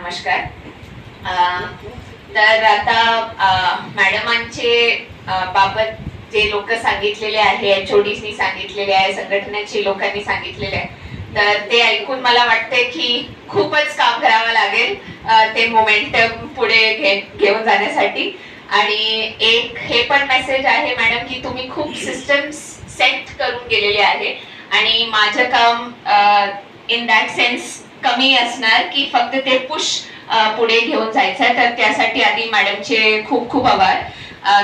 नमस्कार. तर आता मॅडमांचे बाबत जे लोक सांगितलेले आहे, एचओडीनी सांगितलेले आहे, संघटनेची लोकांनी सांगितलेले आहे, तर ते ऐकून मला वाटते की खूपच काम करावं लागेल ते मोमेंटम पुढे घेऊन जाण्यासाठी. आणि एक हे पण मेसेज आहे मॅडम की तुम्ही खूप सिस्टम्स सेट करून गेलेले आहे आणि माझं काम इन दॅट सेन्स कमी असणार की फक्त ते पुश पुढे घेऊन जायचं. तर त्यासाठी आधी मॅडमचे खूप खूप आभार.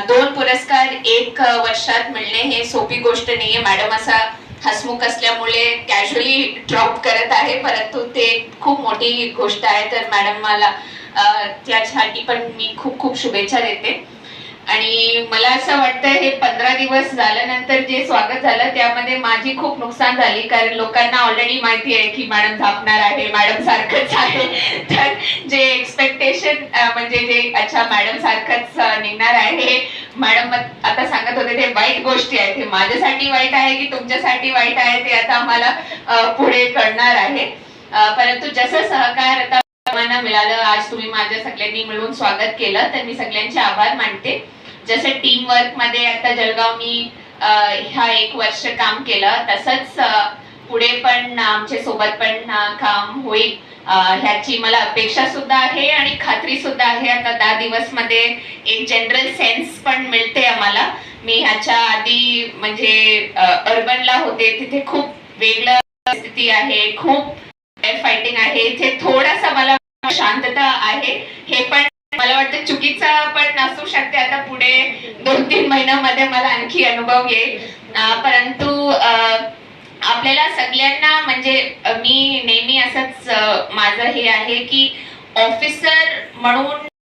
2 पुरस्कार 1 वर्षात मिळणे हे सोपी गोष्ट नाहीये. मॅडम असा हसमुख असल्यामुळे कॅज्युअली ड्रॉप करत आहे, परंतु ते खूप मोठी गोष्ट आहे. तर मॅडम मला त्यासाठी पण मी खूप खूप शुभेच्छा देते. आणि मला असं वाटतं हे 15 दिवस झाल्यानंतर जे स्वागत झालं त्यामध्ये माझी खूप नुकसान झाली, कारण लोकांना ऑलरेडी माहिती आहे की मॅडम झापणार आहे, मॅडम सारखंच आहे. तर जे एक्सपेक्टेशन म्हणजे जे अच्छा मॅडम सारखंच निघणार आहे हे मॅडम आता सांगत होते, ते वाईट गोष्टी आहेत. हे माझ्यासाठी वाईट आहे की तुमच्यासाठी वाईट आहे ते आता आम्हाला पुढे कळणार आहे. परंतु जसं सहकार आता मिळालं, आज तुम्ही माझ्या सगळ्यांनी मिळून स्वागत केलं, तर मी सगळ्यांचे आभार मानते. जसं टीम वर्क मध्ये आता जळगावनी ह्या 1 वर्ष काम केलं, तसंच पुढे पण आमच्या सोबत पण काम होईल ह्याची मला अपेक्षा सुद्धा आहे आणि खात्री सुद्धा आहे. आता 10 दिवस मध्ये एक जनरल सेन्स पण मिळते आम्हाला. मी ह्याच्या आधी म्हणजे अर्बनला होते, तिथे खूप वेगळं परिस्थिती आहे, खूप फायटिंग आहे. इथे थोडासा मला शांतता आहे, हे पण मला वाटतं चुकीचा पण असू शकते. आता पुढे 2-3 महिन्यामध्ये मला आणखी अनुभव येईल. परंतु आपल्याला सगळ्यांना म्हणजे मी नेहमी असंच माझं हे आहे की ऑफिसर म्हणून